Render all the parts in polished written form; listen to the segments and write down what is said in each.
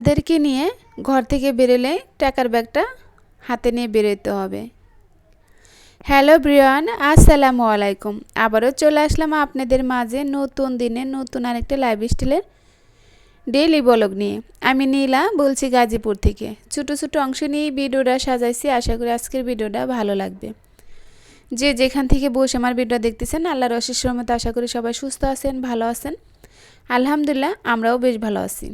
ওদেরকে নিয়ে ঘর থেকে বেরোলে টাকার ব্যাগটা হাতে নিয়ে বেরোতে হবে। হ্যালো ব্রিয়ান, আসসালামু আলাইকুম। আবারও চলে আসলাম আপনাদের মাঝে নতুন দিনে নতুন আরেকটা লাইফস্টাইলের ডেইলি ব্লগ নিয়ে। আমি নীলা বলছি গাজীপুর থেকে। ছোটো ছোটো অংশ নিয়ে ভিডিওটা সাজাইছি, আশা করি আজকের ভিডিওটা ভালো লাগবে। যে যেখান থেকে বসে আমার ভিডিও দেখতেছেন, আল্লাহর অশেষ রহমতে আশা করি সবাই সুস্থ আছেন, ভালো আছেন। আলহামদুলিল্লাহ আমরাও বেশ ভালো আছি।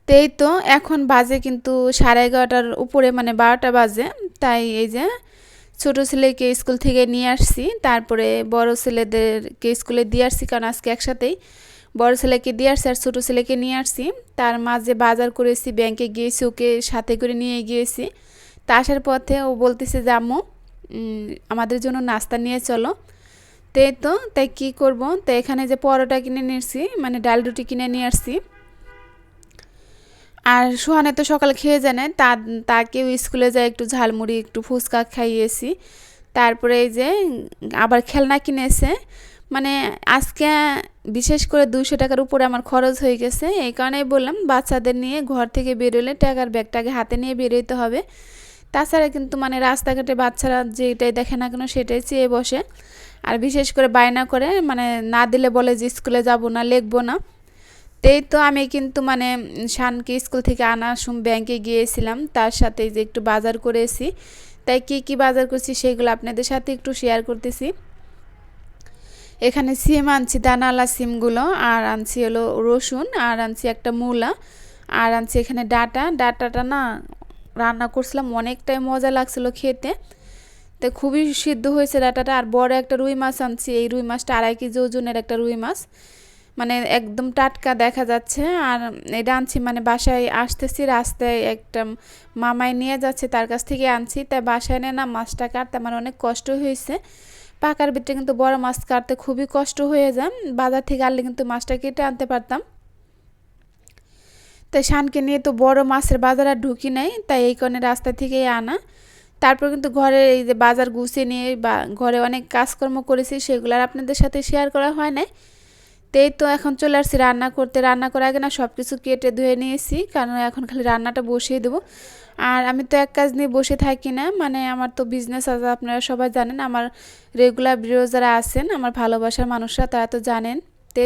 এই তো এখন বাজে কিন্তু 11:30টার উপরে, মানে 12টা বাজে। তাই এই যে ছোটো ছেলেকে স্কুল থেকে নিয়ে আসছি, তারপরে বড় ছেলেদেরকে স্কুলে দিয়ে আসছি, কারণ আজকে একসাথেই বড় ছেলেকে দিয়ে আসছি আর ছোটো ছেলেকে নিয়ে আসছি। তার মাঝে বাজার করেছি, ব্যাংকে গিয়েছি, ওকে সাথে করে নিয়ে গিয়েছি। তা আসার পথে ও বলতেছে যে আম্মু আমাদের জন্য নাস্তা নিয়ে চলো। তাই কী করবো, তাই এখানে যে পরোটা কিনে নিয়েছি, মানে ডাল রুটি কিনে নিয়ে আসছি। আর সোহানে তো সকালে খেয়ে জানে, তাকেও স্কুলে যায় একটু ঝালমুড়ি একটু ফুচকা খাইয়েছি। তারপরে এই যে আবার খেলনা কিনেছে, মানে আজকে বিশেষ করে 200 টাকার উপরে আমার খরচ হয়ে গেছে। এই কারণেই বললাম বাচ্চাদের নিয়ে ঘর থেকে বেরোলে টাকার ব্যাগটাকে হাতে নিয়ে বেরোতে হবে। তাছাড়া কিন্তু মানে রাস্তাঘাটে বাচ্চারা যেটাই দেখে না কেন সেটাই চেয়ে বসে, আর বিশেষ করে বায়না করে, মানে না দিলে বলে যে স্কুলে যাব না, লিখবো না। তো আমি কিন্তু মানে শানকে স্কুল থেকে আনার সময় ব্যাংকে গিয়েছিলাম, তার সাথে যে একটু বাজার করেছি। তাই কি বাজার করছি সেগুলো আপনাদের সাথে একটু শেয়ার করতেছি। এখানে সিম আনছি, দানাওয়ালা সিমগুলো, আর আনছি হলো রসুন, আর আনছি একটা মূলা, আর আনছি এখানে ডাটাটা না রান্না করছিলাম, অনেকটাই মজা লাগছিল খেতে। তো খুবই সিদ্ধ হয়েছে ডাটাটা। আর বড় একটা রুই মাছ আনছি, এই রুই মাছটা 2.5 কেজি ওজনের একটা রুই মাছ, মানে একদম টাটকা দেখা যাচ্ছে। আর এটা আনছি মানে বাসায় আসতেছি, রাস্তায় একটা মামাই নিয়ে যাচ্ছে, তার কাছ থেকে আনছি। তাই বাসায় এনে না মাছটা কাটতে আমার অনেক কষ্ট হয়েছে। পাকার ভিতরে কিন্তু বড় মাছ কাটতে খুবই কষ্ট হয়ে যায়, বাজার থেকে আনলে কিন্তু মাছটা কেটে আনতে পারতাম। তাই শানকে নিয়ে তো বড় মাছের বাজার আর ঢুকি নাই, তাই এই কারণে রাস্তা থেকেই আনা। তারপর কিন্তু ঘরে এই যে বাজার গুছিয়ে নিয়ে বা ঘরে অনেক কাজকর্ম করেছি, সেগুলো আর আপনাদের সাথে শেয়ার করা হয় নাই। তো এখন চলে আসছি রান্না করতে। রান্না করার আগে না সব কিছু কেটে ধুয়ে নিয়েছি, কারণ এখন খালি রান্নাটা বসিয়ে দেবো। আর আমি তো এক কাজ নিয়ে বসে থাকি না, মানে আমার তো বিজনেস আছে, আপনারা সবাই জানেন। আমার রেগুলার ভিডিও যারা আছেন, আমার ভালোবাসার মানুষরা, তারা তো জানেন।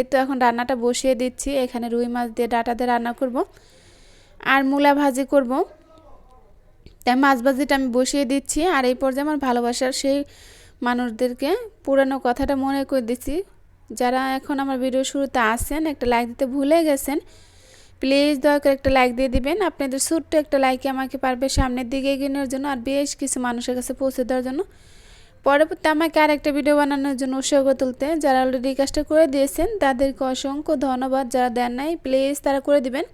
তো এখন রান্নাটা বসিয়ে দিচ্ছি। এখানে রুই মাছ দিয়ে ডাটা দিয়ে রান্না করব, আর মূলা ভাজি করব। তাই মাছ ভাজিটা আমি বসিয়ে দিচ্ছি। আর এই পর্যায়ে আমার ভালোবাসার সেই মানুষদেরকে পুরানো কথাটা মনে করে দিচ্ছি, যারা এখন আমার ভিডিও শুরুতে আসেন, একটা লাইক দিতে ভুলে গেছেন, প্লিজ দয়া করে একটা লাইক দিয়ে দিবেন। আপনাদের ছোট্ট একটা লাইকে আমাকে পারবে সামনের দিকে এগিয়ে নেওয়ার জন্য, আর বেশ কিছু মানুষের কাছে পৌঁছে দেওয়ার জন্য, পরবর্তী আমাকে আর একটা ভিডিও বানানোর জন্য উৎসাহ তুলতে। যারা অলরেডি কাজটা করে দিয়েছেন তাদেরকে অসংখ্য ধন্যবাদ, যারা দেন নাই প্লিজ তারা করে দিবেন।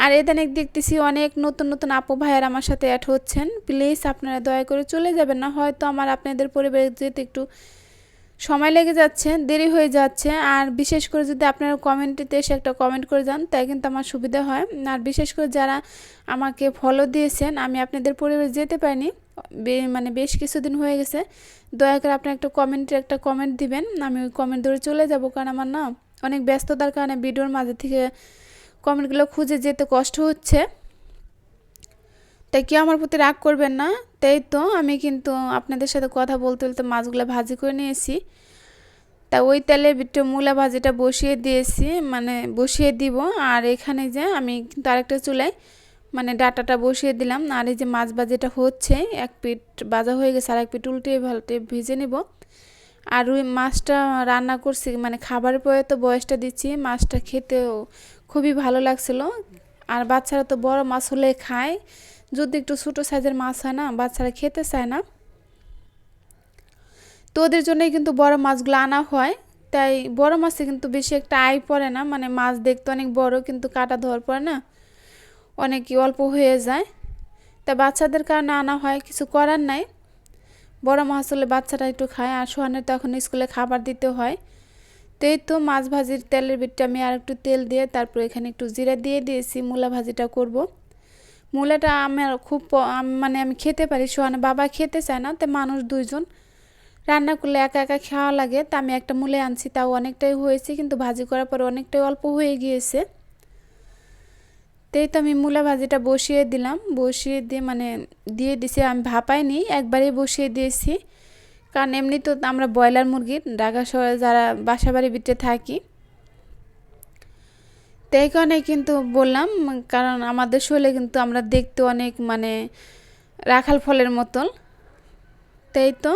আর এদানিক দেখতেছি অনেক নতুন নতুন আপু ভাইয়ার আমার সাথে অ্যাড হচ্ছেন, প্লিজ আপনারা দয়া করে চলে যাবেন না। হয়তো আমার আপনাদের পরিবারে যেতে একটু সময় লেগে যাচ্ছে, দেরি হয়ে যাচ্ছে। আর বিশেষ করে যদি আপনারা কমেন্টেতে এসে একটা কমেন্ট করে যান, তাই কিন্তু আমার সুবিধা হয়। আর বিশেষ করে যারা আমাকে ফলো দিয়েছেন, আমি আপনাদের পরিবারে যেতে পারিনি, মানে বেশ কিছুদিন হয়ে গেছে, দয়া করে আপনার একটা কমেন্ট দিবেন, আমি ওই কমেন্ট ধরে চলে যাব। কারণ আমার না অনেক ব্যস্ততার কারণে ভিডিওর মাঝে থেকে কমেন্টগুলো খুঁজে যেতে কষ্ট হচ্ছে। তাই কেউ আমার প্রতি রাগ করবেন না। তো আমি কিন্তু আপনাদের সাথে কথা বলতে বলতে মাছগুলো ভাজি করে নিয়েছি। তা ওই তেলে একটু মূলা ভাজিটা বসিয়ে দিয়েছি, মানে বসিয়ে দিব। আর এখানে যে আমি কিন্তু আরেকটা চুলায় মানে ডাটাটা বসিয়ে দিলাম। আর এই যে মাছ ভাজিটা হচ্ছে, এক পিঠ ভাজা হয়ে গেছে, আর এক পিঠ উল্টে ভালটে ভেজে নিব। আর ওই মাছটা রান্না করছি, মানে খাবারের পরে তো বয়সটা দিচ্ছি, মাছটা খেতেও খুবই ভালো লাগছিল। আর বাচ্চারা তো বড় মাছ হলে খায়, যদি একটু ছোটো সাইজের মাছ হয় না, বাচ্চারা খেতে চায় না। তো ওদের জন্যই কিন্তু বড় মাছগুলো আনা হয়। তাই বড় মাছে কিন্তু বেশি একটা আয় পড়ে না, মানে মাছ দেখতে অনেক বড় কিন্তু কাটা ধর পড়ে না, অনেকই অল্প হয়ে যায়। তা বাচ্চাদের কারণে আনা হয়, কিছু করার নাই। বড় মাছ হলে বাচ্চারা একটু খায়, আর সোহানের তো এখন স্কুলে খাবার দিতে হয়। তো মাছ ভাজির তেলের ভিতরে আমি আর একটু তেল দিয়ে তারপর এখানে একটু জিরা দিয়ে দিয়েছি, মূলা ভাজিটা করব। মূলাটা আমার খুব মানে আমি খেতে পারি, সোহানের বাবা খেতে চায় না, তো মানুষ দুইজন রান্না করলে একা একা খাওয়া লাগে। তা আমি একটা মূলে আনছি, তাও অনেকটাই হয়েছে, কিন্তু ভাজি করার পর অনেকটাই অল্প হয়ে গিয়েছে। তো এই তো আমি মূলা ভাজিটা বসিয়ে দিলাম, বসিয়ে দিয়ে মানে দিয়ে দিছি, আমি ভাপাইনি, একবারেই বসিয়ে দিয়েছি। কারণ এমনি তো আমরা ব্রয়লার মুরগির ঢাকা শহরে যারা বাসাবাড়ির ভিতরে থাকি, তো এই কারণে কিন্তু বললাম, কারণ আমাদের শরীরে কিন্তু আমরা দেখতে অনেক মানে রাখাল ফলের মতন। তাই তো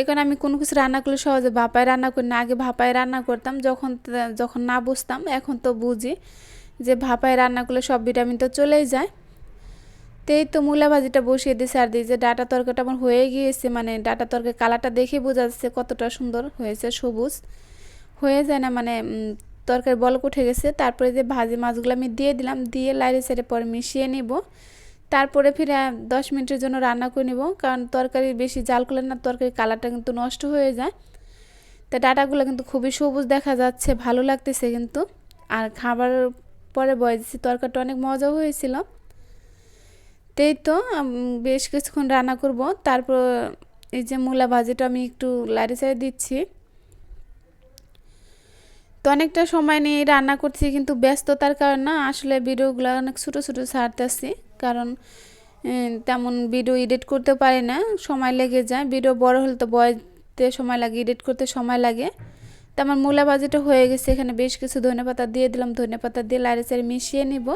এখন আমি কোনো কিছু রান্না করলে সহজে ভাপায় রান্না করি না, আগে ভাপায় রান্না করতাম যখন যখন না বুঝতাম, এখন তো বুঝি যে ভাপায় রান্না করলে সব ভিটামিন তো চলেই যায়। তো এই তো মূলা ভাজিটা বসিয়ে দিয়েছি, আর দিয়ে যে ডাটা তরকারিটা আমার হয়ে গিয়েছে, মানে ডাটা তরকারি কালারটা দেখে বোঝা যাচ্ছে কতটা সুন্দর হয়েছে, সবুজ হয়ে যায় না, মানে তরকারি বলক উঠে গেছে। তারপরে যে ভাজি মাছগুলো আমি দিয়ে দিলাম, দিয়ে লাইরে সাইডে পরে মিশিয়ে নিব, তারপরে ফিরে 10 মিনিটের জন্য রান্না করে নিব, কারণ তরকারি বেশি জাল করলে না তরকারির কালারটা কিন্তু নষ্ট হয়ে যায়। তো ডাটাগুলো কিন্তু খুবই সবুজ দেখা যাচ্ছে, ভালো লাগতেছে কিন্তু। আর খাবার পরে বয়েছি তরকারিটা অনেক মজা হয়েছিল। তাই তো বেশ কিছুক্ষণ রান্না করব, তারপর এই যে মূলা ভাজিটা আমি একটু লাড়ি চাড়ি দিচ্ছি। তো অনেকটা সময় নিয়ে রান্না করছি, কিন্তু ব্যস্ততার কারণে না আসলে ভিডিওগুলো অনেক ছোটো ছোটো ছাড়তেছি, কারণ তেমন ভিডিও এডিট করতে পারি না, সময় লেগে যায়। ভিডিও বড় হলে তো বয়তে সময় লাগে, এডিট করতে সময় লাগে। তো আমার মূলা ভাজিটা হয়ে গেছে, এখানে বেশ কিছু ধনেপাতা দিয়ে দিলাম, ধনেপাতা দিয়ে লাড়ি চাড়ি মিশিয়ে নিব।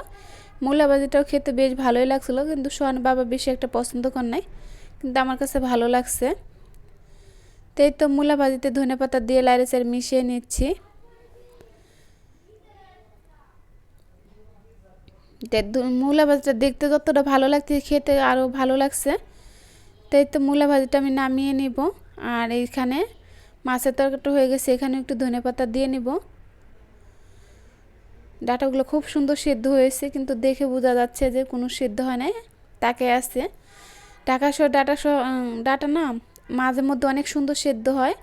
মূলা ভাজিটাও খেতে বেশ ভালোই লাগছিলো, কিন্তু সোহান বাবা বেশি একটা পছন্দ করে নাই, কিন্তু আমার কাছে ভালো লাগছে। তো এই তো মূলা ভাজিতে ধনেপাতা দিয়ে লাড়ি চাড়ি মিশিয়ে নিচ্ছি। মূলা ভাজিটা দেখতে যতটা ভালো লাগছে, খেতে আরও ভালো লাগছে। তাই তো মূলা ভাজিটা আমি নামিয়ে নিব, আর এইখানে মাছের তরকারিটা হয়ে গেছে, এখানে একটু ধনেপাতা দিয়ে নিব। ডাটাগুলো খুব সুন্দর সিদ্ধ হয়েছে, কিন্তু দেখে বোঝা যাচ্ছে যে কোনো সিদ্ধ হয় নাই, তাকে আছে ডাটা না মাঝে মধ্যে অনেক সুন্দর সিদ্ধ হয়।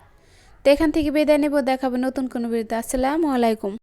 তো এখান থেকে বিদায় নেব, দেখাবো নতুন কোনো ভিডিওতে। আসসালামু আলাইকুম।